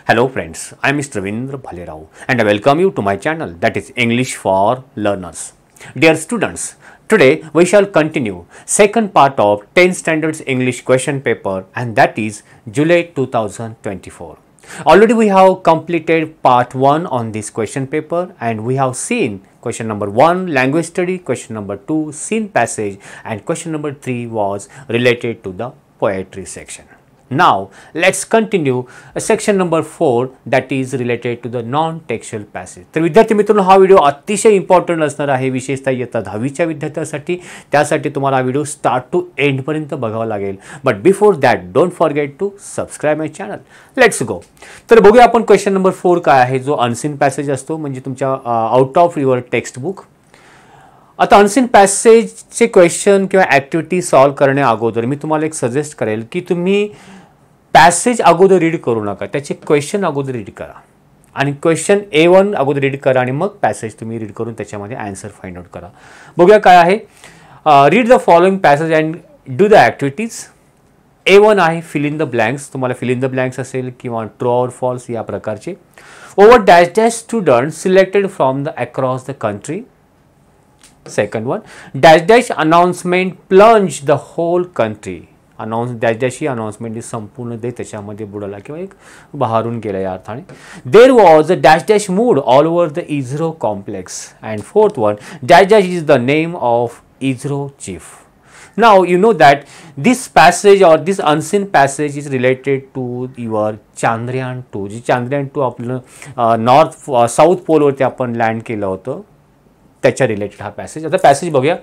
Hello friends, I am Mr. Ravindra Bhalerao and I welcome you to my channel, that is English for Learners. Dear students, today we shall continue second part of 10th standards English question paper, and that is July 2024. Already we have completed part 1 on this question paper and we have seen question number 1 language study, question number 2 scene passage, and question number 3 was related to the poetry section. Now let's continue section number 4, that is related to the non-textual passage. तर विद्यार्थी मित्रांनो, हा video अतिशय important असणार आहे, विशेषतः इयत्ता 10वीच्या विद्यार्थ्यांसाठी. त्यासाठी तुम्हाला हा व्हिडिओ स्टार्ट टू एंड पर्यंत बघावा लागेल. But before that don't forget to subscribe my channel. Let's go. तर बघूया आपण क्वेश्चन नंबर 4 काय आहे, जो अनसीन पॅसेज असतो, म्हणजे तुमच्या out of your text book. आता अनसीन पॅसेजचे क्वेश्चन किंवा ॲक्टिव्हिटी सॉल्व करण्या अगोदर मी तुम्हाला एक सजेस्ट करेल की तुम्ही पॅसेज अगोदर रीड करू नका, त्याचे क्वेश्चन अगोदर रीड करा आणि क्वेश्चन A1 अगोदर रीड करा आणि मग पॅसेज तुम्ही रीड करून त्याच्यामध्ये आन्सर फाइंड आउट करा. बघूया काय आहे. Read the following passage and do the activities. A1 आहे फिल इन द ब्लँक्स. तुम्हाला फिल इन द ब्लँक्स असेल किंवा ट्रू ऑर फॉल्स या प्रकारचे. Over dash dash student selected from the across the country. Second one, dash dash announcement plunge the whole country. Dash dash ही announcement संपूर्ण देश त्याच्यामध्ये बुडाला किंवा एक बहारून गेला या अर्थाने. There was a dash dash mood all over the ISRO complex. And fourth one, dash dash is the name of ISRO chief. Now you know that this passage or this unseen passage is related to your Chandrayaan 2. जी Chandrayaan 2 आपलं north south पोलवरती आपण land केलं होतं, त्याच्या related हा passage. आता passage बघूया.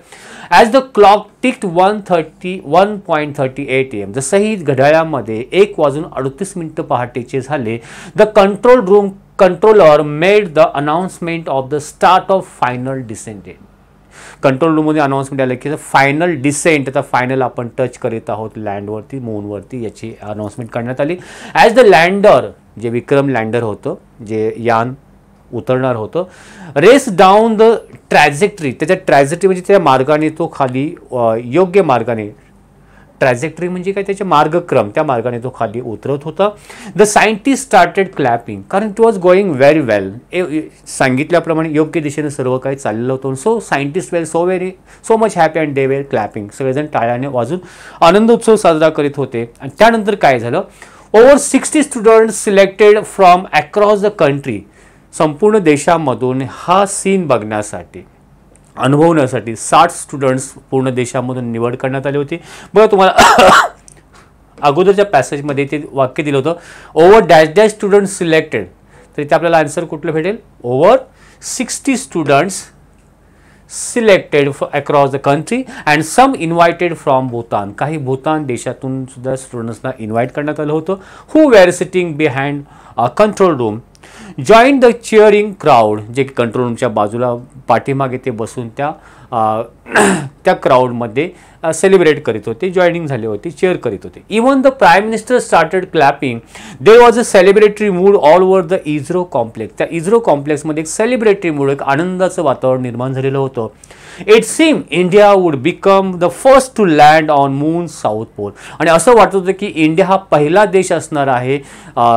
As the clock ticked 1:38 AM, जसंही घड्याळामध्ये 1:38 पहाटेचे झाले, the control room controller made the announcement of the start of final descent. Control रूममध्ये अनाउन्समेंट आलं की फायनल डिसेंट, आता फायनल आपण टच करीत आहोत लँडवरती, मूनवरती, याची अनाउन्समेंट करण्यात आली. ॲज द लँडर, जे विक्रम लँडर होतं, जे यान उतरणार होतं, रेस डाऊन द ट्रॅजेक्टरी. त्याच्या ट्रॅजेक्टरी म्हणजे त्या मार्गाने तो खाली योग्य मार्गाने, ट्रॅजेक्टरी म्हणजे काय, त्याचे मार्गक्रम, त्या मार्गाने तो खाली उतरत होता. द सायंटिस्ट स्टार्टेड क्लॅपिंग, कारण इट वॉज गोईंग व्हेरी वेल. सांगितल्याप्रमाणे योग्य दिशेने सर्व काही चाललेलं होतं. So scientist well so much happy and they were clapping. सगळेजण टाळ्याने वाजून आनंद उत्सव साजरा करीत होते. आणि त्यानंतर काय झालं, over 60 students selected from across the country. संपूर्ण देशामधून हा सीन बघण्यासाठी, अनुभवण्यासाठी 60 स्टुडंट्स पूर्ण देशामधून निवड करण्यात आली होती. बघा, तुम्हाला अगोदरच्या पॅसेजमध्ये ते वाक्य दिलं होतं, over dash dash students selected, तर इथे आपल्याला आन्सर कुठलं भेटेल, over 60 students selected across the country and some invited from Bhutan. काही भूतान देशातून सुद्धा स्टुडंट्सना इन्व्हाइट करण्यात आलं होतं. Who were sitting behind control room join the cheering crowd. जे कंट्रोल रूमच्या बाजूला पाठीमागे ते बसून त्या क्राऊडमध्ये सेलिब्रेट करीत होते, जॉईनिंग झाले होते, चेअर करीत होते. Even the prime minister started clapping. There was a celebratory mood all over the ISRO complex. त्या इझरो कॉम्प्लेक्समध्ये एक सेलिब्रेटरी मूड, एक आनंदाचं वातावरण निर्माण झालेलं होतं. It seem India would become the first to land on moon south pole. आणि असं वाटत होतं की इंडिया हा पहिला देश असणार आहे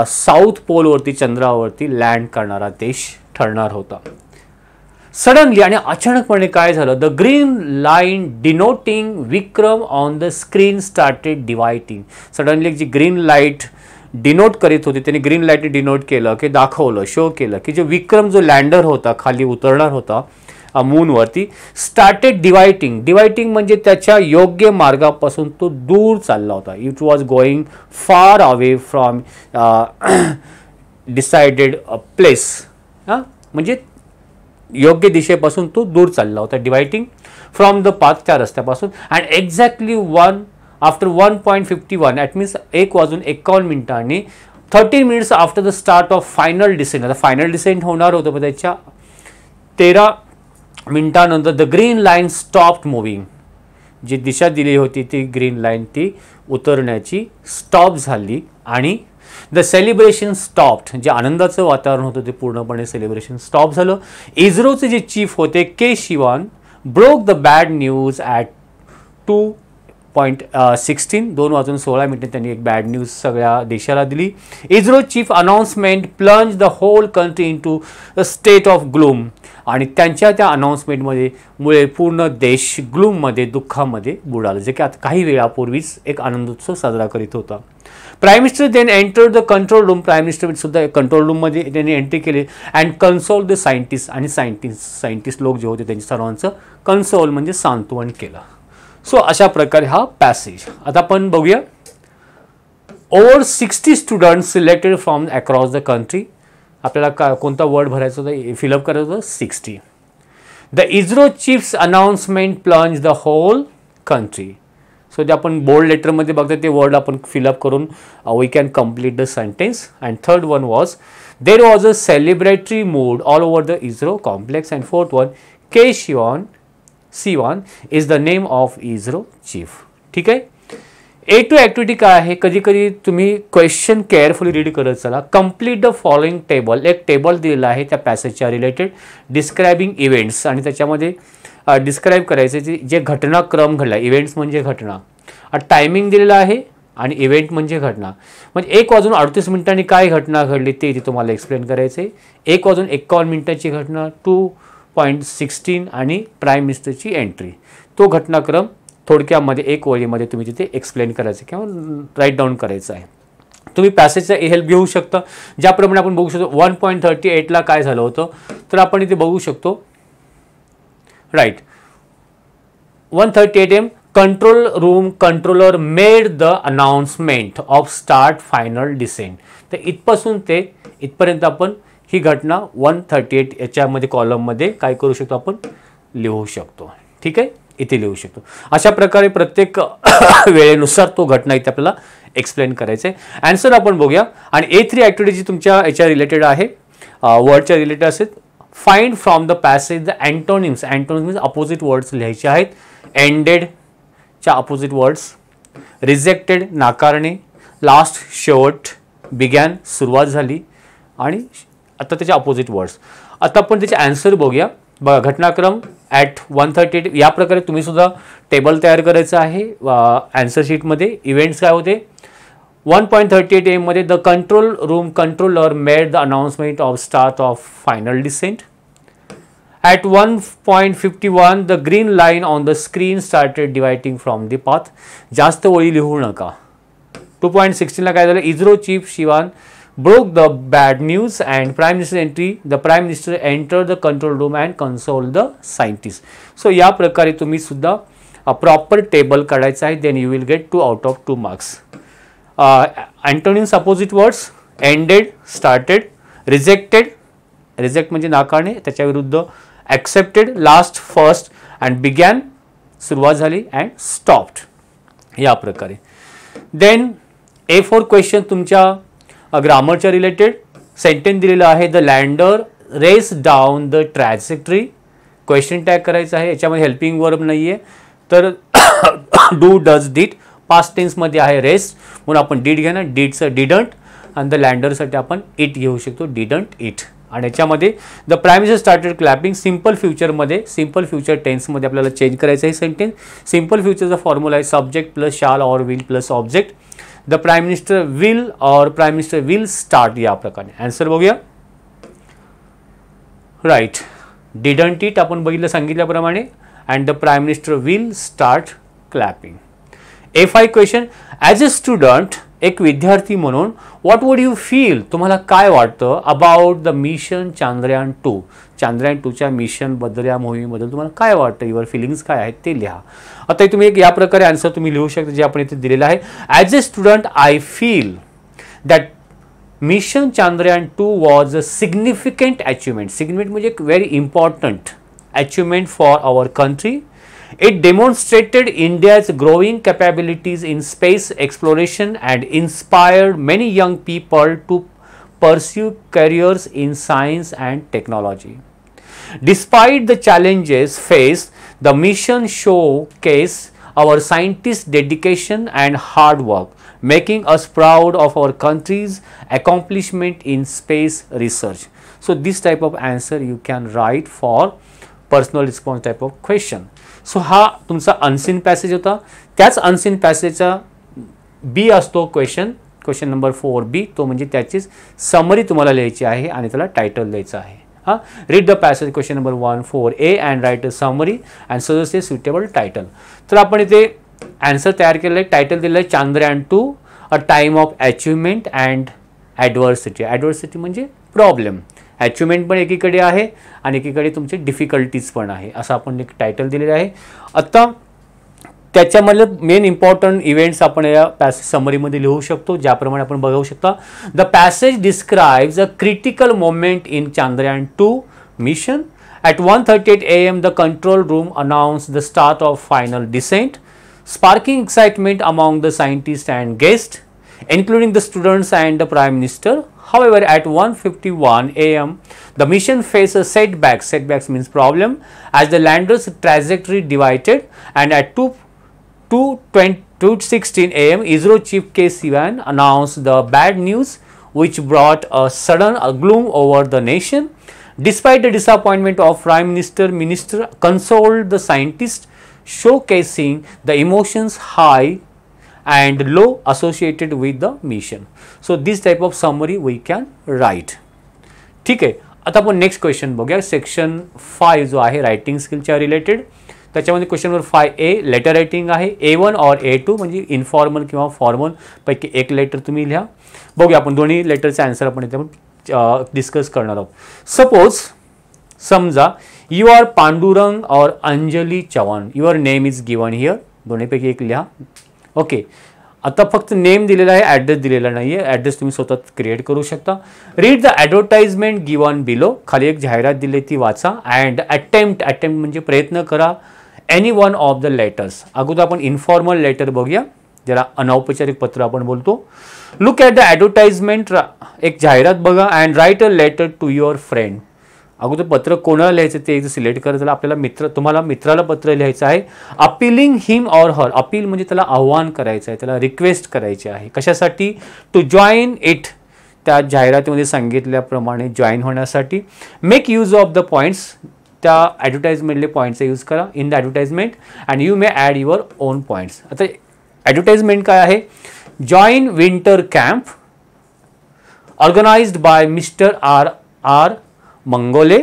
साऊथ पोलवरती, चंद्रावरती लँड करणारा देश ठरणार होता. सडनली आणि अचानकपणे काय झालं, the green line denoting Vikram on the screen started dividing. Suddenly जी ग्रीन लाईट डिनोट करीत होती, त्यांनी ग्रीन लाईट डिनोट केलं की दाखवलं, शो केलं की जो विक्रम, जो लँडर होता, खाली उतरणार होता मूनवरती, स्टार्टेड डिवायडिंग. डिवायडिंग म्हणजे त्याच्या योग्य मार्गापासून तो दूर चालला होता. It was going far away from decided place. म्हणजे योग्य दिशेपासून तो दूर चालला होता. डिवायडिंग फ्रॉम द पाथ, त्या रस्त्यापासून. And exactly after 1:51 that means 1:51 13 minutes after the start of final descent. आता फायनल डिसेंट होणार होतं, पण त्याच्या 13 मिनिटांनंतर the green line stopped moving. जी दिशा दिली होती ती ग्रीन लाईन, ती उतरण्याची स्टॉप झाली आणि द सेलिब्रेशन स्टॉप्ड. जे आनंदाचं वातावरण होतं ते पूर्णपणे सेलिब्रेशन स्टॉप झालं. इझरोचे जे चीफ होते K Sivan broke the bad news at 2:16 2:16 त्यांनी एक बॅड न्यूज सगळ्या देशाला दिली. ISRO chief announcement plunge the whole country into a state of gloom. आणि त्यांच्या त्या अनाउन्समेंटमध्ये मुळे पूर्ण देश ग्लूममध्ये दुःखामध्ये बुडाला, जे की आता काही वेळापूर्वीच एक आनंदोत्सव साजरा करीत होता. Prime minister then enter the control room. Prime minister सुद्धा कंट्रोल रूममध्ये त्यांनी एंट्री केली अँड कन्सोल द सायंटिस्ट. आणि सायंटिस्ट लोक जे होते त्यांच्या सर्वांचं कन्सोल म्हणजे सांत्वन केलं. सो अशा प्रकारे हा पॅसेज. आता आपण बघूया. Over 60 students selected from across the country. आपल्याला कोणता वर्ड भरायचा होता, फिलअप करायचं होतं 60. The ISRO chief's announcement plunge the whole country. So ते आपण बोल्ड लेटरमध्ये बघतो ते वर्ड आपण फिलअप करून we can complete the sentence. And third one was there was a celebratory mood all over the ISRO complex. And fourth one K Sivan is the name of ISRO chief. ठीक आहे. A2 activity काय आहे, कधी कधी तुम्ही question carefully read करत चला. Complete the following table. एक टेबल दिलेला आहे त्या पॅसेजच्या रिलेटेड डिस्क्रायबिंग इव्हेंट्स. आणि त्याच्यामध्ये डिस्क्राईब करायचे जे घटनाक्रम घडला. इव्हेंट्स म्हणजे घटना, टायमिंग दिलेला आहे आणि इव्हेंट म्हणजे घटना. म्हणजे 1:38 काय घटना घडली ते इथे तुम्हाला एक्सप्लेन करायचं आहे. 1:51 घटना, 2:16 आणि प्राईम मिनिस्टरची एंट्री. तो घटनाक्रम थोडक्यामध्ये एक वळीमध्ये तुम्ही तिथे एक्सप्लेन करायचं किंवा राईट डाऊन करायचं आहे. तुम्ही पॅसेजचा हेल्प घेऊ शकता. ज्याप्रमाणे आपण बघू शकतो 1:38 काय झालं होतं तर आपण इथे बघू शकतो. Right. 1:38 AM control room controller made the announcement of start final descent. तर इथपासून ते इथपर्यंत आपण ही घटना 1:38 याच्यामध्ये कॉलममध्ये काय करू शकतो आपण लिहू शकतो. ठीक आहे. इथे लिहू शकतो. अशा प्रकारे प्रत्येक वेळेनुसार तो घटना इथे आपल्याला एक्सप्लेन करायचं आहे. आन्सर आपण बघूया. आणि A3 ॲक्टिव्हिटी जी तुमच्या याच्या रिलेटेड आहे, वर्डच्या रिलेटेड असेल. Find from the passage the antonyms. Antonyms opposite words लिहायचे आहेत. एंडेडच्या अपोजिट वर्ड्स, रिजेक्टेड नाकारणे, लास्ट शेवट, बिगॅन सुरुवात झाली आणि आता त्याचे अपोजिट वर्ड्स. आता आपण त्याचे आन्सर बघूया. बघा घटनाक्रम ॲट 1:38 या प्रकारे तुम्ही सुद्धा टेबल तयार करायचं आहे आन्सर शीटमध्ये. इव्हेंट्स काय होते 1:38 AM मध्ये the control room controller made the announcement of start of final descent. At 1:51 the green line on the screen started dividing from the path. जास्त वळी लिहू नका. 2:16 काय झालं, ISRO chief Sivan broke the bad news and prime minister entry. The prime minister entered the control room and consoled the scientists. So या प्रकारे तुम्ही सुद्धा प्रॉपर टेबल काढायचं आहे. then you will get 2 out of 2 marks. Antonyms opposite words ended, started, rejected, reject म्हणजे नाकारणे, त्याच्या विरुद्ध accepted, last, first and began सुरुवात झाली and stopped. या प्रकारे. then A4 क्वेश्चन तुमच्या ग्रामरच्या रिलेटेड सेंटेन्स दिलेला आहे. The lander race down the trajectory. Question tag करायचं आहे. याच्यामध्ये हेल्पिंग वर्ब नाही आहे तर डू डज डिड पास्ट टेन्समध्ये आहे रेस म्हणून आपण डिड घेणार. डिडचं डिडंट आणि द लँडरसाठी आपण इट घेऊ शकतो. Didn't it. आणि याच्यामध्ये the prime minister started clapping. Simple फ्युचरमध्ये सिम्पल फ्युचर टेन्समध्ये आपल्याला चेंज करायचं आहे सेंटेन्स. सिम्पल फ्युचरचा फॉर्म्युला आहे subject plus shall or will plus object. The prime minister will और प्राईम मिनिस्टर विल स्टार्ट या प्रकारे. आन्सर बघूया. राईट. डिडंट इट आपण बघितलं सांगितल्याप्रमाणे and the prime minister will start clapping. A5 question as a student एक विद्यार्थी म्हणून व्हॉट वुड यू फील. तुम्हाला काय वाटतं about the mission Chandrayaan 2. Chandrayaan 2च्या मिशनबद्दल या मोहिमेबद्दल तुम्हाला काय वाटतं. युअर फिलिंग्स काय आहेत ते लिहा. आता तुम्ही एक या प्रकारे आन्सर तुम्ही लिहू शकता जे आपण इथे दिलेलं आहे. As a student I feel that mission Chandrayaan 2 was a significant achievement. Significant म्हणजे एक very important achievement for our country. It demonstrated India's growing capabilities in space exploration and inspired many young people to pursue careers in science and technology. Despite the challenges faced, the mission showcased our scientists' dedication and hard work, making us proud of our country's accomplishment in space research. So this type of answer you can write for personal response type of question. So हा तुमचा unseen passage होता. त्याच unseen पॅसेजचा बी असतो question number 4B, तो म्हणजे त्याचीच summary तुम्हाला लिहायची आहे आणि त्याला टायटल द्यायचं आहे. हां, read the passage question number 1 4A and write a summary and suggest a suitable title. तर आपण इथे आन्सर तयार केलेलं आहे. टायटल दिलेलं आहे Chandrayaan 2 a time of achievement and adversity. Adversity म्हणजे प्रॉब्लेम, अचिव्हमेंट पण एकीकडे आहे आणि एकीकडे तुमचे डिफिकल्टीज पण आहे, असं आपण एक टायटल दिलेलं आहे. आता त्याच्यामधलं मेन इम्पॉर्टंट इव्हेंट्स आपण या पॅसेज समरीमध्ये लिहू शकतो, ज्याप्रमाणे आपण बघू शकता. The passage describes a critical moment in Chandrayaan 2 mission. At 1:38 AM, the control room announced the start of final descent, sparking excitement among the scientists and guests, including the students and the Prime Minister. However, at 1:51 AM, the mission faced a setback. Setbacks means problem, as the lander's trajectory divided, and at 2:16 AM, ISRO Chief K. Sivan announced the bad news, which brought a sudden gloom over the nation. Despite the disappointment of Prime Minister consoled the scientists, showcasing the emotions high and low associated with the mission. So this type of summary we can write. ठीक आहे. आता आपण next question बघूया. Section 5 जो आहे writing स्किलच्या related, त्याच्यामध्ये question number 5A letter writing आहे. A1 और A2 म्हणजे इन्फॉर्मल किंवा फॉर्मल पैकी एक लेटर तुम्ही लिहा. बघूया आपण दोन्ही लेटरचे आन्सर आपण इथे डिस्कस करणार आहोत. सपोज समजा यू आर पांडुरंग और Anjali Chavan, your name is given here, दोन्हीपैकी एक लिहा. ओके, आता फक्त नेम दिलेला आहे, ॲड्रेस दिलेला नाही आहे. ॲड्रेस तुम्ही स्वतः क्रिएट करू शकता. Read the advertisement given below, खाली एक जाहिरात दिली ती वाचा. अँड अटेम्प्ट म्हणजे प्रयत्न करा any one of the letters. अगोदर आपण इन्फॉर्मल लेटर बघूया, ज्याला अनौपचारिक पत्र आपण बोलतो. लुक ॲट द ॲडव्हर्टाइजमेंट, एक जाहिरात बघा. And write a letter to your friend. अगोदर पत्र कोणाला लिहायचं ते सिलेक्ट करा. त्याला आपल्याला तुम्हाला मित्राला पत्र लिहायचं आहे. Appealing him or her, appeal म्हणजे त्याला आव्हान करायचं आहे, त्याला रिक्वेस्ट करायची आहे. कशासाठी? टू जॉईन इट, त्या जाहिरातीमध्ये सांगितल्याप्रमाणे जॉईन होण्यासाठी. Make use of the points, त्या ॲडव्हर्टाइजमेंटले पॉईंट्सचा यूज करा in the advertisement and you may add your own points. आता ॲडव्हर्टाइजमेंट काय आहे? Join winter camp organised by mister R Mangole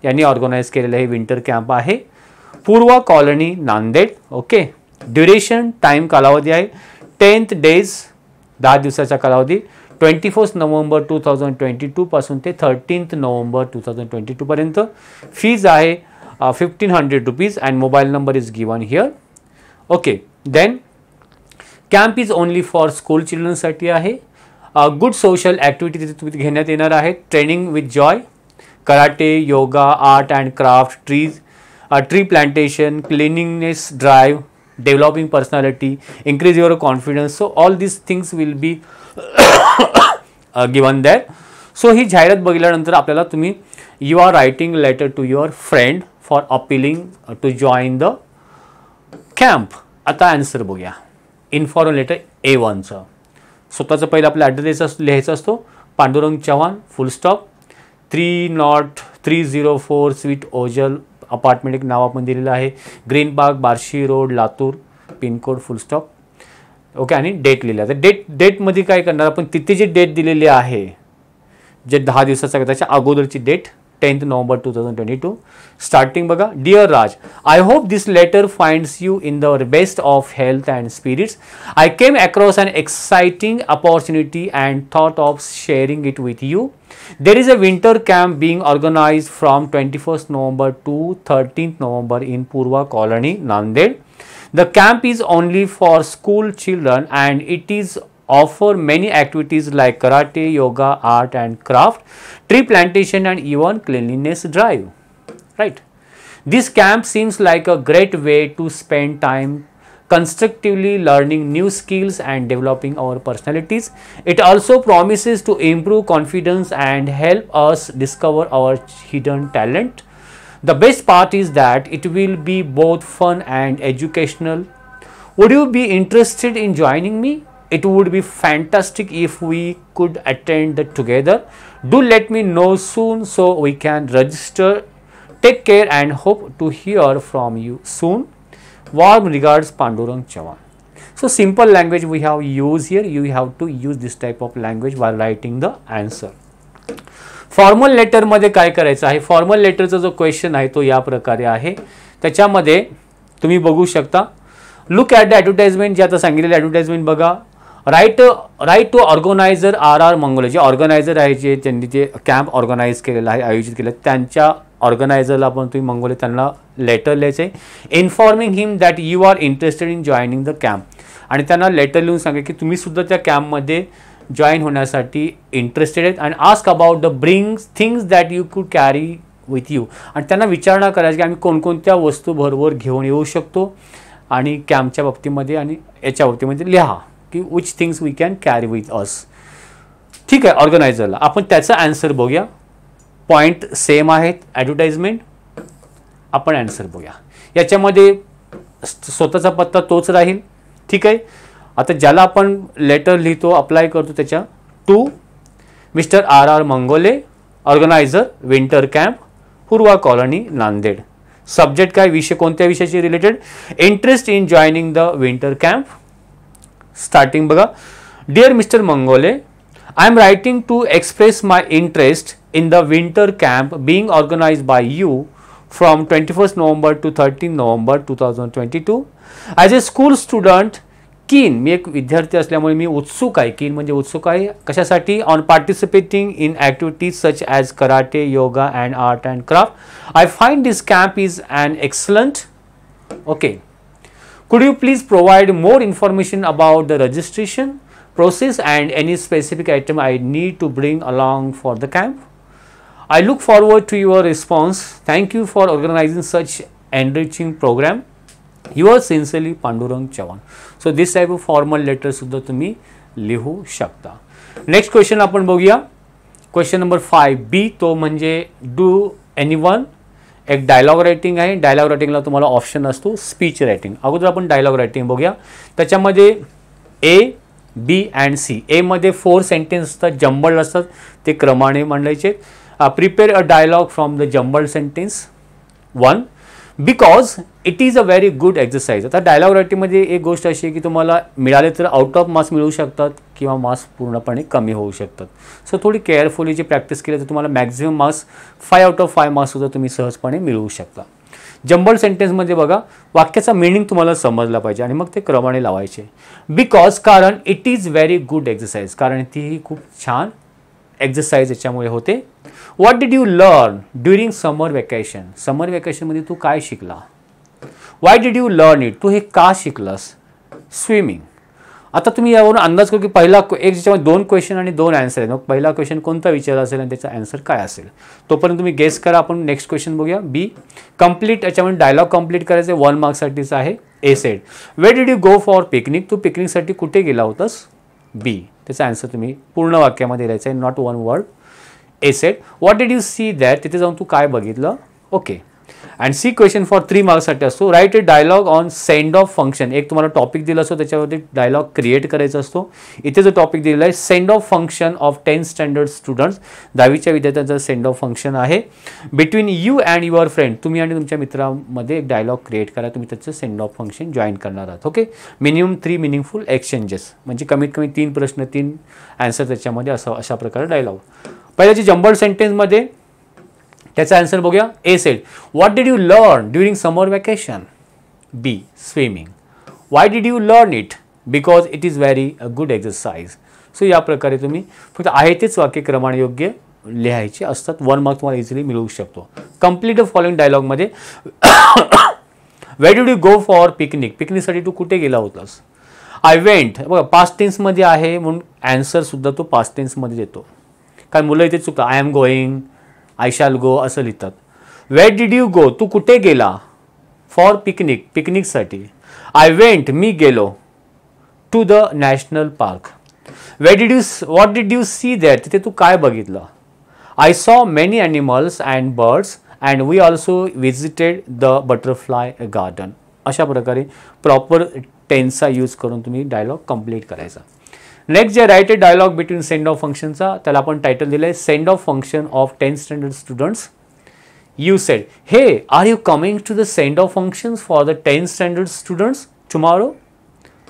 यांनी ऑर्गनाइज केलेलं हे विंटर कॅम्प आहे. Purva colony Nanded. Okay, duration time कालावधी आहे 10 days, 10 दिवसाचा कालावधी. 21 नोव्हेंबर 2022 पासून ते 13 नोव्हेंबर 2022 पर्यंत. फीज आहे 1500 rupees and mobile number is given here. Okay, then camp is only for school चिल्ड्रनसाठी आहे. गुड सोशल ॲक्टिव्हिटी तिथे तुम्ही घेण्यात येणार आहेत. Training with joy, karate, yoga, art and craft, tree plantation, cleanliness drive, developing personality, increase your confidence. So all these things will be given there. So ही जाहिरात बघितल्यानंतर आपल्याला तुम्ही you are writing letter to your friend for appealing to join the camp. आता answer बघूया. Informal letter A1चं स्वतःचं पहिलं आपला ॲड्रेस लिहायचा असतो. Pandurang Chavan full stop, 30304 sweet ओजल अपार्टमेंट, एक नाव आपण दिलेलं आहे. ग्रीन बाग, Barshi road, Latur, pin code full stop. Okay, आणि डेट लिहिलं आहे. डेटमध्ये काय करणार आपण? तिथे जी डेट दिलेली आहे, जे 10 दिवसाचा त्याच्या अगोदरची डेट 10 नोव्हेंबर 2022. स्टार्टिंग बघा. Dear Raj, I hope this letter finds you in the best of health and spirits. I came across an exciting opportunity and thought of sharing it with you. There is a winter camp being organized from 21st November to 13th November in Purva Colony, Nanded. The camp is only for school children and it is offer many activities like karate, yoga, art and craft, tree plantation and even cleanliness drive. Right? This camp seems like a great way to spend time constructively learning new skills and developing our personalities. It also promises to improve confidence and help us discover our hidden talent. The best part is that it will be both fun and educational. Would you be interested in joining me? It would be fantastic if we could attend that together. Do let me know soon so we can register. Take care and hope to hear from you soon. Warm regards Pandurang Chavan. So simple language we have used here. You have to use this type of language while writing the answer. Formal लेटरमध्ये काय करायचं आहे, formal लेटरचा जो question आहे तो या प्रकारे आहे. त्याच्यामध्ये तुम्ही बघू शकता, लुक ॲट द ॲडव्हर्टाइजमेंट, जे आता सांगितलेलं ॲडव्हर्टाइजमेंट बघा. राईट टू ऑर्गनायझर आर मंगोले, जे ऑर्गनायझर आहे, जे त्यांनी जे कॅम्प ऑर्गनाईज केलेला आहे, आयोजित केलं, त्यांच्या ऑर्गनायझरला पण तुम्ही मंगोले त्यांना लेटर लिहायचे, informing him that you are interested in joining the camp, आणि त्यांना लेटर लिहून सांगा की तुम्ही सुद्धा त्या कॅम्पमध्ये जॉईन होण्यासाठी इंटरेस्टेड आहेत, आणि ask about the things that you कुड कॅरी विथ यू, आणि त्यांना विचारणा करायची की आम्ही कोणकोणत्या वस्तू बरोबर घेऊन येऊ शकतो, आणि कॅम्पच्या बाबतीमध्ये आणि याच्या बाबतीमध्ये लिहा की which things we can carry with us. ठीक आहे, ऑर्गनायझरला आपण त्याचा आन्सर बघूया. पॉईंट सेम आहेत ॲडव्हर्टाइजमेंट. आपण आन्सर बघूया. याच्यामध्ये स्वतःचा पत्ता तोच राहील. ठीक आहे. आता ज्याला आपण लेटर लिहितो, अप्लाय करतो, त्याच्या to mister R R Mangole, organiser winter camp, Purva colony, Nanded. Subject काय, विषय कोणत्या विषयाशी related, interest in joining the winter camp. Starting बघा, dear mister Mangole, I am writing to express my interest in the winter camp being organized by you from 21st November to 13th November 2022. As a school student, keen, मी एक विद्यार्थी असल्यामुळे मी उत्सुक आहे. कीन म्हणजे उत्सुक आहे कशासाठी, on participating in activities such as karate, yoga and art and craft. I find this camp is an excellent. Okay, could you please provide more information about the registration process and any specific item I need to bring along for the camp? I look forward to your response. Thank you for organizing such enriching program. Yours sincerely, Pandurang Chavan. So this type of formal letter सुद्धा तुम्ही लिहू शकता. Next question आपण बघूया. Question number 5B, तो म्हणजे do anyone. एक dialogue writing आहे. डायलॉग रायटिंगला तुम्हाला ऑप्शन असतो स्पीच रायटिंग. अगोदर आपण डायलॉग रायटिंग बघूया. त्याच्यामध्ये A, B अँड C. ए मध्ये 4 सेंटेन्स असतात, जंबल्ड असतात, ते क्रमाने मांडायचे. Prepare a dialogue from the jumbled sentence. 1. Because it is a very good exercise. आता डायलॉग रायटिंगमध्ये एक गोष्ट अशी आहे की तुम्हाला मिळाले तर आउट ऑफ मार्क्स मिळू शकतात किंवा मार्क्स पूर्णपणे कमी होऊ शकतात. सो थोडी केअरफुली जी प्रॅक्टिस केली तर तुम्हाला maximum marks 5 out of 5 marks सुद्धा तुम्ही सहजपणे मिळवू शकता. जंबल्ड सेंटेन्समध्ये बघा, वाक्याचा मिनिंग तुम्हाला समजला पाहिजे आणि मग ते क्रमाने लावायचे. बिकॉज, कारण, it is very good exercise, कारण ती खूप छान एक्सरसाइज याच्यामुळे होते. What did you learn during summer vacation. Summer वेकेशनमध्ये तू काय शिकला. Why did you learn it, तू हे का शिकलास. स्विमिंग. आता तुम्ही यावरून अंदाज करू की पहिला एक ज्याच्यामध्ये 2 क्वेश्चन आणि 2 आन्सर आहेत, मग पहिला क्वेश्चन कोणता विचारला असेल आणि त्याचा आन्सर काय असेल. तोपर्यंत तुम्ही गेस करा. आपण नेक्स्ट क्वेश्चन बघूया. B, complete. याच्यामध्ये डायलॉग कम्प्लीट करायचे, 1 मार्क्ससाठीच आहे. A said, where did you go for picnic, तू पिकनिकसाठी कुठे गेला होतास. बी, त्याचा आन्सर तुम्ही पूर्ण वाक्यामध्ये लिहायचं आहे, not 1 word. A said, what did you see that, तिथे जाऊन तू काय बघितलं. Okay. And C question for 3 मार्क्ससाठी असतो. Write a dialogue on send off function. एक तुम्हाला टॉपिक दिला असतो, त्याच्यावरती डायलॉग क्रिएट करायचा असतो. इथे जो टॉपिक दिलेला आहे send off function of 10th standard students, 10वीच्या विद्यार्थ्यांचा सेंड ऑफ फंक्शन आहे. Between you and your friend, तुम्ही आणि तुमच्या मित्रामध्ये एक डायलॉग क्रिएट करा, तुम्ही त्याचं सेंड ऑफ फंक्शन जॉईन करणार आहात. ओके. मिनिमम 3 मिनिंगफुल एक्सचेंजेस, म्हणजे कमीत कमी 3 प्रश्न 3 आन्सर त्याच्यामध्ये, अशा प्रकारे डायलॉग. पहिल्याची जंबल्ड सेंटेन्समध्ये त्याचा आन्सर बघूया. A said, what did you learn during summer vacation. B, swimming. Why did you learn it, because it is very a good exercise. So या प्रकारे तुम्ही फक्त आहे तेच वाक्य क्रमाने योग्य लिहायचे असतात. 1 मार्क तुम्हाला इझिली मिळू शकतो. कम्प्लीट द फॉलोइंग डायलॉगमध्ये where did you go for picnic, पिकनिकसाठी तू कुठे गेला होतास. आय वेंट, बघा पास्ट टेन्समध्ये आहे म्हणून आन्सर सुद्धा तो पास्ट टेन्समध्ये देतो. कारण मुलं इथे चुकतात, I am going, I shall go असं लिहितात. वेअर डिड यू गो, तू कुठे गेला. फॉर पिकनिक, पिकनिकसाठी. आय वेंट, मी गेलो. To the national park. What did you see that, तिथे तू काय बघितलं. I saw many animals and birds and we also visited the butterfly garden. अशा प्रकारे प्रॉपर टेन्सचा यूज करून तुम्ही डायलॉग कंप्लीट करायचा. नेक्स्ट जे write a dialogue between send of फंक्शनचा, त्याला आपण टायटल दिलं आहे send off function of 10th standard students. You said, hey are you coming to the send off functions for the 10th standard students tomorrow.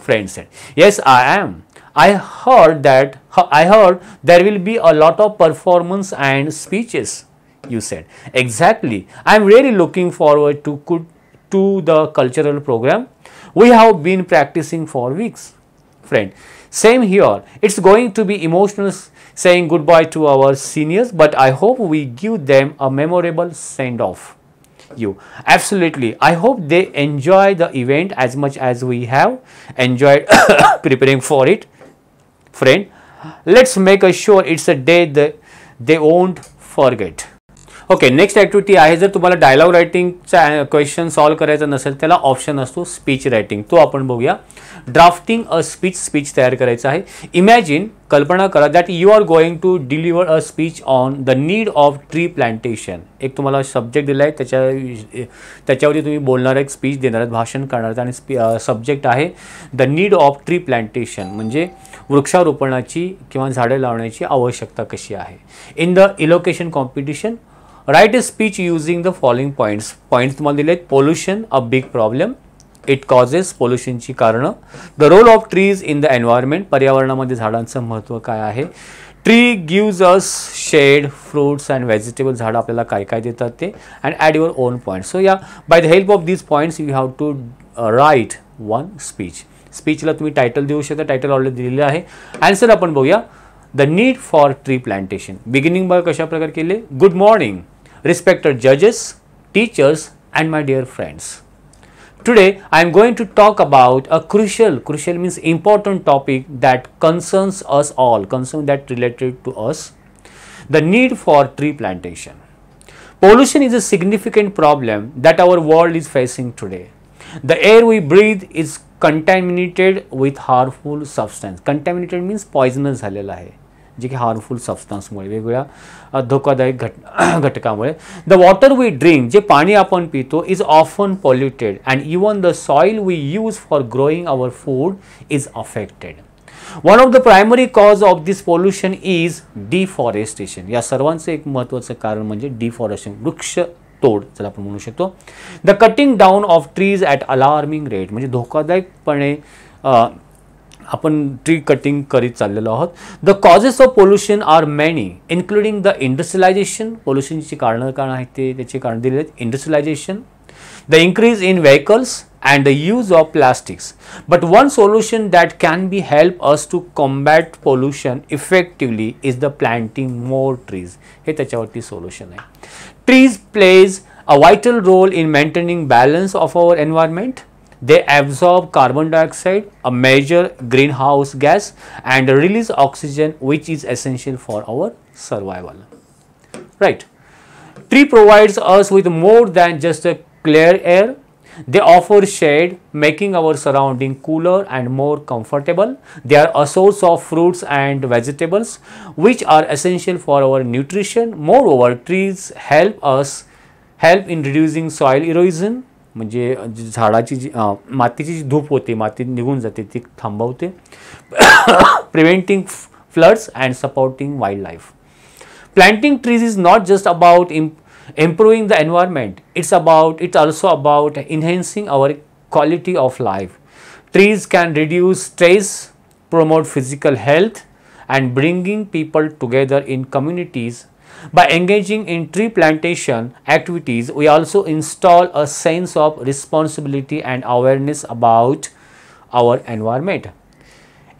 Friend said, yes, I am. I heard there will be a lot of performance and speeches. You said, exactly. I am really looking forward to the cultural program. We have been practicing for weeks. Friend, same here. It's going to be emotional saying goodbye to our seniors, but I hope we give them a memorable send off. You, absolutely. I hope they enjoy the event as much as we have enjoyed preparing for it. Friend, let's make sure it's a day that they won't forget. Okay, next activity आहे. जर तुम्हाला dialogue रायटिंगचा question solve करायचा नसेल त्याला option असतो speech writing, तो आपण बघूया. ड्राफ्टिंग अ स्पीच तयार करायचं आहे. इमॅजिन, कल्पना करा that you are going to deliver a speech on the need of tree plantation. एक तुम्हाला सब्जेक्ट दिला आहे, त्याच्यावरती तुम्ही बोलणार एक स्पीच देणार आहेत, भाषण करणार आहेत आणि सब्जेक्ट आहे the need of tree plantation, म्हणजे वृक्षारोपणाची किंवा झाडे लावण्याची आवश्यकता कशी आहे. In the elocution competition write a speech using the following points. तुम्हाला दिले आहेत. Pollution a big problem, it causes, पोल्युशनची कारणं. The role of trees in the environment, पर्यावरणामध्ये झाडांचं महत्त्व काय आहे. Tree gives us shade, fruits and vegetable, झाडं आपल्याला काय काय देतात ते. And add your own point. So या by the help of these points you have to write one speech. स्पीचला तुम्ही टायटल देऊ शकता, टायटल ऑलरेडी दिलेलं आहे. आन्सर आपण बघूया. The need for tree plantation. Beginning बघा कशा प्रकारे केले. Good morning respected judges, teachers and my dear friends. Today I am going to talk about a crucial means important topic that concerns us all, that related to us, the need for tree plantation. Pollution is a significant problem that our world is facing today. The air we breathe is contaminated with harmful substance. Contaminated means poisonous झालेला आहे, जे की harmful सबस्टन्समुळे, वेगवेगळ्या धोकादायक घटकामुळे. The water we drink, जे पाणी आपण पितो, is often polluted and even the soil we use for growing our food is affected. One of the primary cause of this pollution is deforestation. या सर्वांचं एक महत्त्वाचं कारण म्हणजे डिफॉरेस्टेशन, वृक्ष तोड ज्याला आपण म्हणू शकतो. The cutting down of trees at alarming rate, म्हणजे धोकादायकपणे आपण ट्री कटिंग करीत चाललेलो आहोत. The causes of pollution are many including the industrialisation. पोल्युशनची कारणं काय आहेत ते त्याचे कारण दिले आहेत. Industrialisation, the increase in vehicles and the use of plastics. But one solution that can be help us to combat pollution effectively is the planting more trees. हे त्याच्यावरती सोल्युशन आहे. Trees pledge a vital role in maintaining balance of our environment. They absorb carbon dioxide, a major greenhouse gas, and release oxygen, which is essential for our survival. Right? Tree provides us with more than just a clear air. They offer shade, making our surrounding cooler and more comfortable. They are a source of fruits and vegetables, which are essential for our nutrition. Moreover, trees help in reducing soil erosion. म्हणजे झाडाची जी मातीची जी धूप होते, माती निघून जाते, ती थांबवते. Preventing floods and supporting wild life. Planting trees is not just about improving the environment, it's also about enhancing our quality of life. Trees can reduce stress, promote physical health, and bringing people together in communities. By engaging in tree plantation activities, we also install a sense of responsibility and awareness about our environment.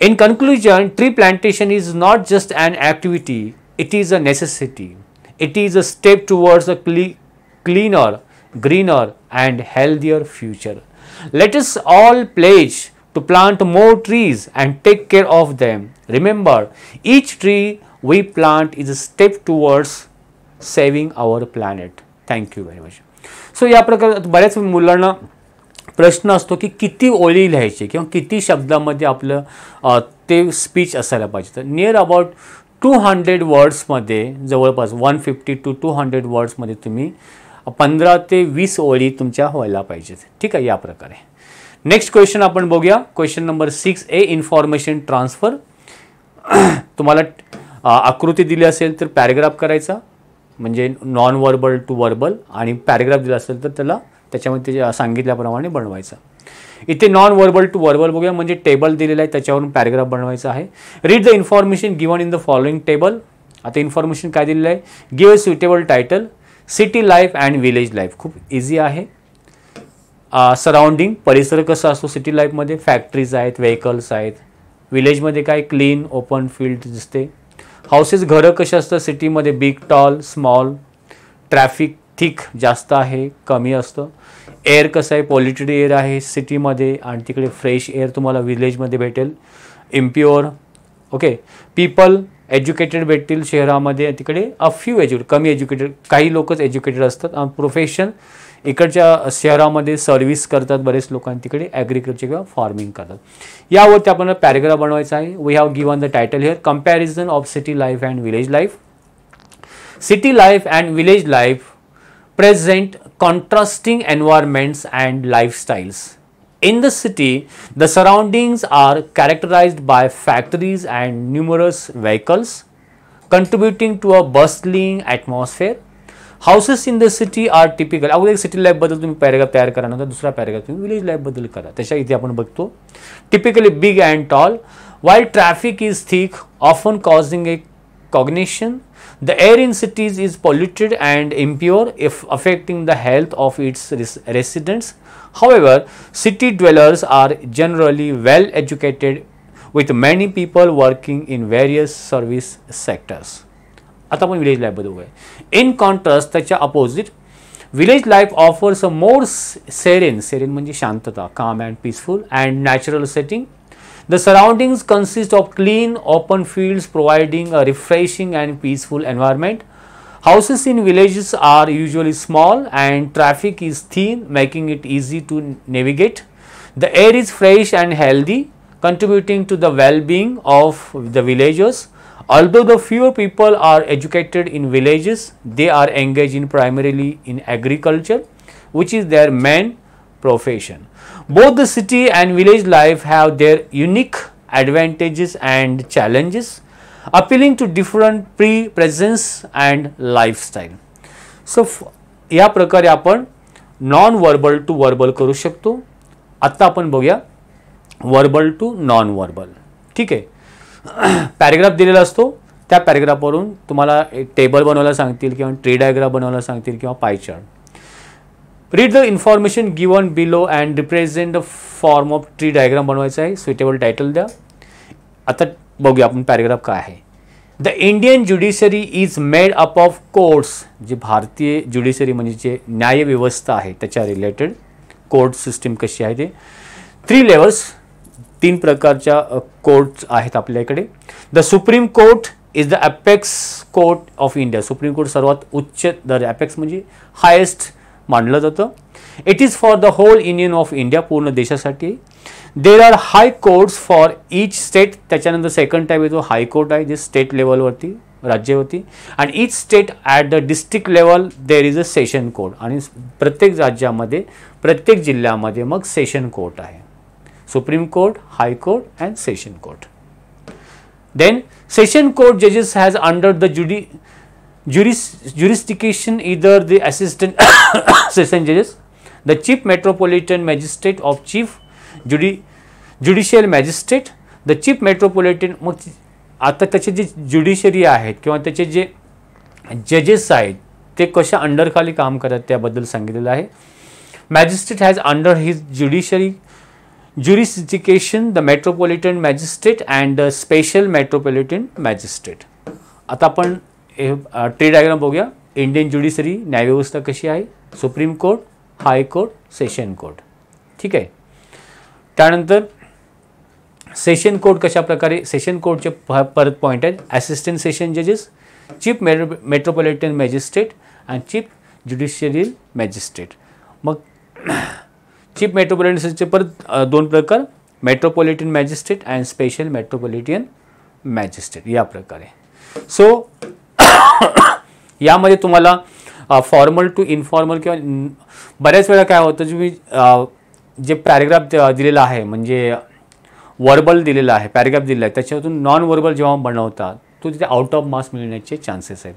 In conclusion, tree plantation is not just an activity, it is a necessity. It is a step towards a cleaner, greener, and healthier future. Let us all pledge to plant more trees and take care of them. Remember, each tree we plant is a step towards saving our planet. Thank you very much. So या प्रकारे बऱ्याच मुलांना प्रश्न असतो की किती ओळी लिहायची किंवा किती शब्दामध्ये आपलं ते स्पीच असायला पाहिजे. तर नियर अबाउट 200 वर्ड्समध्ये, जवळपास 150 to 200 वर्ड्समध्ये तुम्ही 15 ते 20 ओळी तुमच्या व्हायला पाहिजेत. ठीक आहे, या प्रकारे. नेक्स्ट क्वेश्चन आपण बघूया. Question number 6A, information transfer. तुम्हाला आकृती दिली असेल तर पॅरेग्राफ करायचा, म्हणजे नॉन वर्बल टू वर्बल, आणि पॅरेग्राफ दिला असेल तर त्याच्यामध्ये सांगितल्याप्रमाणे बनवायचा. इथे नॉन वर्बल टू वर्बल बघूया, म्हणजे टेबल दिलेला आहे त्याच्यावरून पॅराग्राफ बनवायचा आहे. Read the information given in the following table. आता इन्फॉर्मेशन काय दिलेलं आहे, give a suitable title, city life and village life. खूप इझी आहे. सराउंडिंग, परिसर कसा असतो सिटी लाईफमध्ये, फॅक्टरीज आहेत, व्हेकल्स आहेत. विलेजमध्ये काय, क्लीन ओपन फील्ड दिसते. हाऊसेस, घरं कशी असतं सिटीमध्ये, big tall small. Traffic thick जास्त आहे कमी असतं. एअर कसं आहे, पॉल्युटेड एअर आहे सिटीमध्ये आणि तिकडे फ्रेश एअर तुम्हाला विलेजमध्ये भेटेल. इम्प्युअर. ओके. पीपल, एज्युकेटेड भेटतील शहरामध्ये, तिकडे अ फ्यू कमी एज्युकेटेड, काही लोकच एज्युकेटेड असतात. प्रोफेशन, इकडच्या शहरामध्ये सर्व्हिस करतात बरेच लोक आणि तिकडे ॲग्रिकल्चर किंवा फार्मिंग करतात. यावरती आपल्याला पॅराग्राफ बनवायचा आहे. We have given the title here, comparison of city life and village life. City life and village life present contrasting environments and lifestyles. In the city, the surroundings are characterized by factories and numerous vehicles, contributing to a bustling atmosphere. Houses in the city are typical. अगोदर city life बद्दल तुम्ही paragraph तयार करा, नंतर दुसरा paragraph तुम्ही village life बद्दल करा. त्याच्या इथे आपण बघतो typically big and tall, while traffic is thick, often causing a cognition. The air in cities is polluted and impure, if affecting the health of its residents. However, city dwellers are generally well educated, with many people working in various service sectors. आता आपण village life बघूया. In contrast, त्याच्या opposite, village life offers a more serene म्हणजे शांतता, calm and peaceful and natural setting. The surroundings consist of clean, open fields providing a refreshing and peaceful environment. Houses in villages are usually small and traffic is thin, making it easy to navigate. The air is fresh and healthy, contributing to the well-being of the villagers. Although the fewer people are educated in villages, they are engaged primarily in agriculture, which is their main profession. Both the city and village life have their unique advantages and challenges, appealing to different preferences and lifestyle. So या प्रकारे आपण non verbal to verbal करू शकतो. आता आपण बघूया verbal to non verbal. ठीक आहे. पॅराग्राफ दिलेला असतो, त्या पॅराग्राफवरून तुम्हाला एक टेबल बनवायला सांगतील किंवा ट्री डायग्राम बनवायला सांगतील किंवा pie chart. Read the information given below and represent the form of tree diagram बनवायचा आहे. सुटेबल टायटल द्या. आता बघूया आपण पॅराग्राफ काय आहे. The Indian judiciary is made up of courts. जे भारतीय ज्युडिशरी म्हणजे जे न्यायव्यवस्था आहे त्याच्या रिलेटेड कोर्ट सिस्टीम कशी आहे ते. 3 लेवल्स, 3 प्रकारच्या कोर्ट्स आहेत आपल्याकडे. The supreme court is the apex court of India. Supreme court सर्वात उच्च दर, अपेक्स म्हणजे हायेस्ट मानलं जातं. It is for the whole union of India, पूर्ण देशासाठी. There are high courts for each state. त्याच्यानंतर सेकंड टाईप येतो हाय कोर्ट आहे, जे स्टेट लेवलवरती, राज्यावरती. आणि each state at the district level there is a session court. आणि प्रत्येक राज्यामध्ये प्रत्येक जिल्ह्यामध्ये मग सेशन कोर्ट आहे. Supreme court, high court and session court. Then session court जजेस has under the jurisdiction either the assistant session judges, the chief metropolitan magistrate of chief judicial magistrate, the chief metropolitan. मग आता त्याचे जे judiciary आहेत किंवा त्याचे जे जजेस आहेत ते कशा अंडरखाली काम करतात त्याबद्दल सांगितलेलं आहे. Magistrate has under his jurisdiction the metropolitan magistrate and the special metropolitan magistrate. आता आपण ट्री डायग्राम बघूया. इंडियन ज्युडिशरी न्यायव्यवस्था कशी आहे, supreme court, high court, session court. ठीक आहे. त्यानंतर सेशन कोर्ट कशा प्रकारे, सेशन कोर्टचे परत पॉईंट आहेत. असिस्टंट सेशन जजेस, चीफ मेट्रोपॉलिटन मॅजिस्ट्रेट आणि चीफ ज्युडिशियल मॅजिस्ट्रेट. मग चीफ मेट्रोपॉलिटनचे परत 2 प्रकार, metropolitan magistrate and special metropolitan magistrate. या प्रकारे. सो यामध्ये तुम्हाला फॉर्मल टू इनफॉर्मल किंवा बऱ्याच वेळा काय होतं, तुम्ही जे पॅराग्राफ दिलेला आहे म्हणजे वर्बल दिलेला आहे, पॅराग्राफ दिलेला आहे, त्याच्यातून नॉन वर्बल जेव्हा बनवता तो तिथे आउट ऑफ मार्क्स मिळण्याचे चान्सेस आहेत.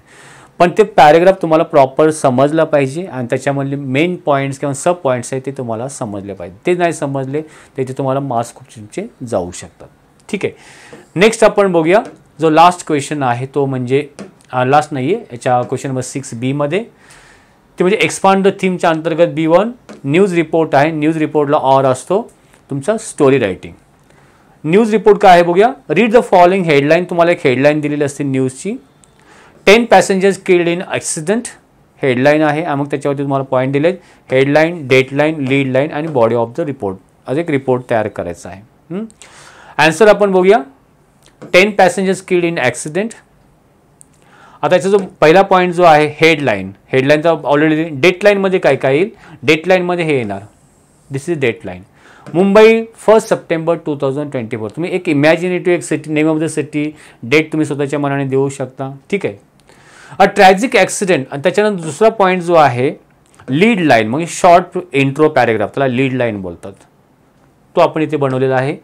पण ते पॅरेग्राफ तुम्हाला प्रॉपर समजला पाहिजे आणि त्याच्यामधले मेन पॉईंट्स किंवा सब पॉईंट्स आहेत ते तुम्हाला समजले पाहिजे. ते नाही समजले तर ते तुम्हाला मार्क्स खूप तुमचे जाऊ शकतात. ठीक आहे. नेक्स्ट आपण बघूया जो लास्ट क्वेश्चन आहे तो म्हणजे लास्ट नाही आहे, याच्या क्वेश्चन नंबर 6B मध्ये ते म्हणजे एक्सपांड द थीमच्या अंतर्गत B1 न्यूज रिपोर्ट आहे. न्यूज रिपोर्टला ऑर असतो तुमचा स्टोरी रायटिंग. न्यूज रिपोर्ट काय आहे बघूया. Read the following headline. तुम्हाला एक हेडलाईन दिलेली असते न्यूजची. 10 passengers killed in accident headline आहे आणि मग त्याच्यावरती तुम्हाला पॉईंट दिलेत. हेडलाईन, डेटलाईन, लीड लाईन आणि बॉडी ऑफ द रिपोर्ट. आज एक रिपोर्ट तयार करायचा आहे. आन्सर आपण बघूया. 10 पॅसेंजर्स किल्ड इन ॲक्सिडेंट. आता याचा जो पहिला पॉईंट जो आहे हेडलाईन. हेडलाईनचा ऑलरेडी डेटलाईनमध्ये काय काय येईल. डेटलाईनमध्ये हे येणार. This is dateline. Mumbai 1 September 2024. तुम्ही एक इमॅजिनेटिव्ह एक city, name of the city, date तुम्ही स्वतःच्या मनाने देऊ शकता. ठीक आहे. A tragic accident. आणि त्याच्यानंतर दुसरा पॉईंट जो आहे लीड लाईन म्हणजे शॉर्ट इंट्रो पॅरेग्राफ, त्याला लीड लाईन बोलतात. तो आपण इथे बनवलेला आहे.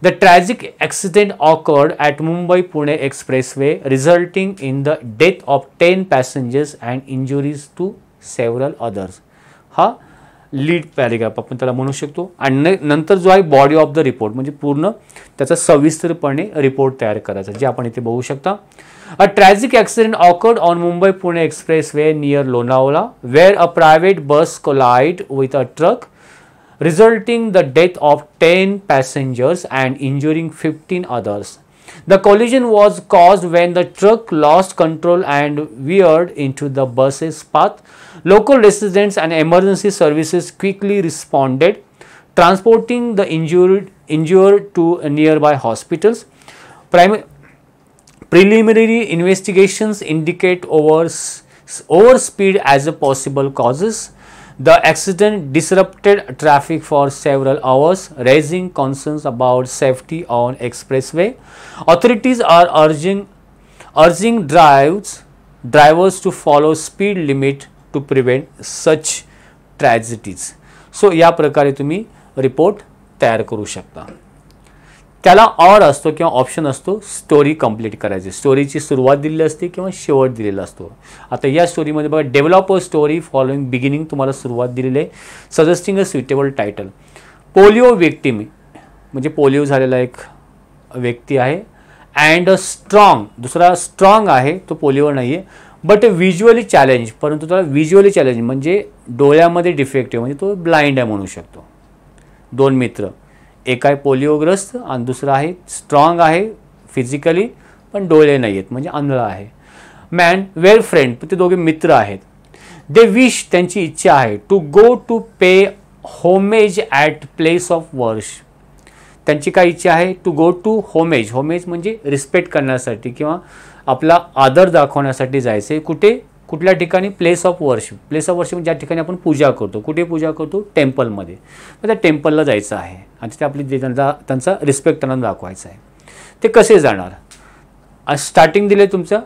The tragic accident occurred at Mumbai-Pune Expressway, resulting in the death of 10 passengers and injuries to several others. हा लीड पॅरेग्राफ आपण त्याला म्हणू शकतो. आणि नंतर जो आहे बॉडी ऑफ द रिपोर्ट म्हणजे पूर्ण त्याचा सविस्तरपणे रिपोर्ट तयार करायचा, जे आपण इथे बघू शकता. अ tragic accident awkward on Mumbai-Pune expressway near Lonavala, wear a private bus collide with a truck, resulting the death of 10 passengers and injuring 15 others. The collision was caused when the truck lost control and veered into the bus's path. Local residents and emergency services quickly responded, transporting the injured to nearby hospitals. Preliminary investigations indicate overspeed as a possible causes. The accident disrupted traffic for several hours, raising concerns about safety on expressway. Authorities are urging drivers to follow speed limit to prevent such tragedies. So या प्रकारे तुम्ही report तयार करू शकता. त्याला or असतो किंवा option असतो स्टोरी कंप्लीट करायची. स्टोरीची सुरुवात दिलेली असते किंवा शेवट दिलेला असतो. आता या स्टोरीमध्ये बघा develop a story following beginning तुम्हाला सुरुवात दिलेली आहे. Suggesting a suitable title. Polio victim म्हणजे पोलिओ झालेला एक व्यक्ती आहे. अँड अ स्ट्रॉंग, दुसरा स्ट्रॉंग आहे तो पोलिओ नाही आहे बट व्हिज्युअली चॅलेंज, परंतु त्याला व्हिज्युअली चॅलेंज म्हणजे डोळ्यामध्ये डिफेक्टिव्ह म्हणजे तो ब्लाइंड आहे म्हणू शकतो. दोन मित्र, एक आहे पोलिओग्रस्त आणि दुसरा आहे स्ट्रॉंग आहे फिजिकली पण डोळे नाही आहेत म्हणजे आंधळा आहे. मॅन वेअर फ्रेंड, ते दोघे मित्र आहेत. दे विश, त्यांची इच्छा आहे to go to pay homage at place of worship. त्यांची काय इच्छा आहे to go to homage. Homage म्हणजे रिस्पेक्ट करण्यासाठी किंवा आपला आदर दाखवण्यासाठी जायचं आहे. कुठे, कुठल्या ठिकाणी, place of worship. Place of worship ज्या ठिकाणी आपण पूजा करतो. कुठे पूजा करतो, टेम्पलमध्ये. मग त्या टेम्पलला जायचं आहे आणि तिथे आपली त्यांचा रिस्पेक्ट त्यांना दाखवायचा आहे. ते कसे जाणार. स्टार्टिंग दिले तुमचं,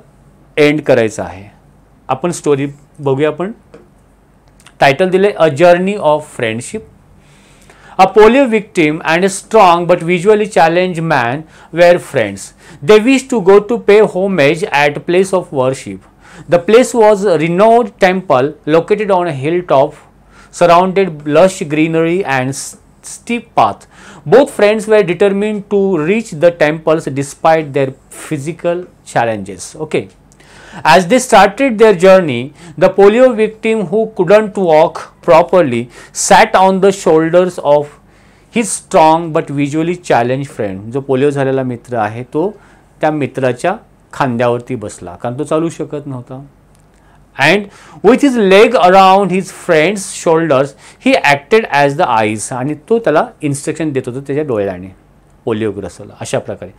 एंड करायचं आहे. आपण स्टोरी बघूया. आपण टायटल दिले a journey of friendship. A polio victim and a strong but visually challenged man were friends. They wished to go to pay homage at a place of worship. The place was a renowned temple located on a hilltop, surrounded lush greenery and steep path. Both friends were determined to reach the temples despite their physical challenges. Okay. As they started their journey, the polio victim who couldn't walk properly sat on the shoulders of his strong but visually challenged friend. जो polio झालेला मित्र आहे तो त्या मित्राच्या खांद्यावरती बसला कारण तो चालू शकत नव्हता. And with his leg around his friend's shoulders, he acted as the eyes. आणि तो त्याला इन्स्ट्रक्शन देत होता त्याच्या डोळ्याने पोलिओग्रस्तला. अशा प्रकारे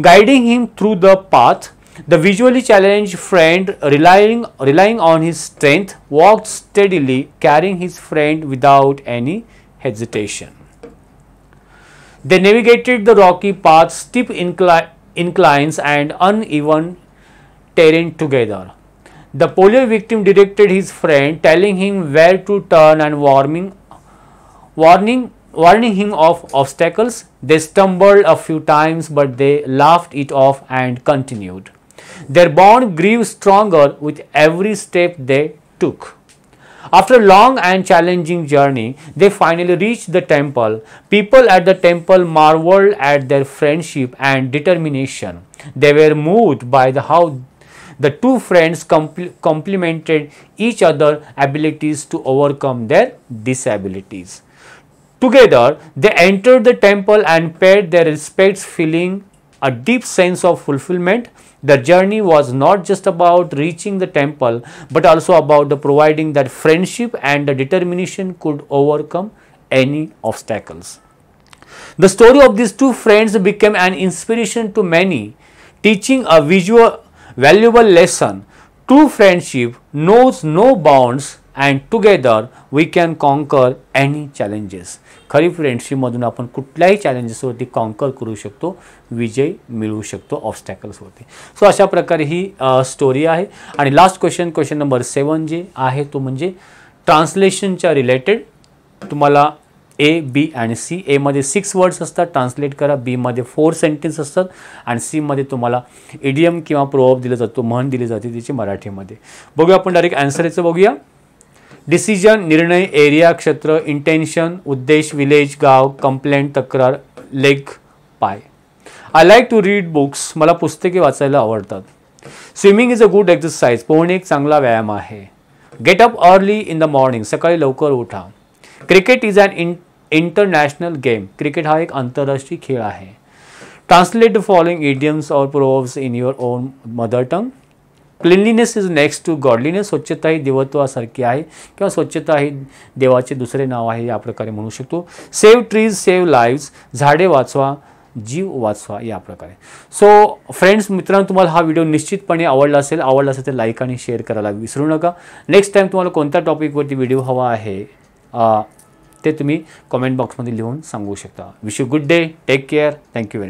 guiding him through the path. The visually challenged friend, relying on his strength, walked steadily, carrying his friend without any hesitation. They navigated the rocky path, steep inclines, and uneven terrain together. The polio victim directed his friend, telling him where to turn and warning him of obstacles. They stumbled a few times, but they laughed it off and continued. Their bond grew stronger with every step they took. After a long and challenging journey, they finally reached the temple. People at the temple marveled at their friendship and determination. They were moved by how the two friends complemented each other's abilities to overcome their disabilities. Together, they entered the temple and paid their respects, feeling a deep sense of fulfillment. The journey was not just about reaching the temple, but also about the providing that friendship and the determination could overcome any obstacles. The story of these two friends became an inspiration to many, teaching a valuable lesson. True friendship knows no bounds and together we can conquer any challenges. खरी फ्रेंडशिपमधून आपण कुठल्याही चॅलेंजेसवरती conquer करू शकतो, विजय मिळवू शकतो ऑब्स्टॅकल्सवरती. So अशा प्रकारे ही story आहे. आणि लास्ट क्वेश्चन नंबर 7 जे आहे तो म्हणजे ट्रान्सलेशनच्या रिलेटेड. तुम्हाला ए, बी आणि सी. एमध्ये 6 वर्ड्स असतात, ट्रान्सलेट करा. बीमध्ये 4 सेंटेन्स असतात आणि सीमध्ये तुम्हाला इडियम किंवा प्रोवर्ब दिला जातो, म्हण दिली जाते त्याची मराठीमध्ये. बघूया आपण डायरेक्ट आन्सर याचं बघूया. डिसिजन निर्णय, एरिया क्षेत्र, इंटेन्शन उद्देश, विलेज गाव, कंप्लेंट तक्रार, लेग पाय. I like to read books, मला पुस्तके वाचायला आवडतात. Swimming is a good exercise, पोहणे एक चांगला व्यायाम आहे. Get up early in the morning, सकाळी लवकर उठा. Cricket is an international game, cricket हा एक आंतरराष्ट्रीय खेळ आहे. ट्रान्सलेट द फॉलोइंग इडियम्स और proverbs in your own mother tongue. Cleanliness is next to godliness, स्वच्छता ही देवत्वासारखी आहे किंवा स्वच्छता ही देवाचे दुसरे नाव आहे या प्रकारे म्हणू शकतो. सेव्ह ट्रीज सेव्ह लाईव्स, झाडे वाचवा जीव वाचवा या प्रकारे. सो फ्रेंड्स, मित्रांनो, तुम्हाला हा व्हिडिओ निश्चितपणे आवडला असेल तर लाईक आणि शेअर करायला विसरू नका. नेक्स्ट टाइम तुम्हाला कोणत्या टॉपिकवरती व्हिडिओ हवा आहे ते तुम्ही कमेंट बॉक्समध्ये लिहून सांगू शकता. Wish you good day, take care, thank you very much.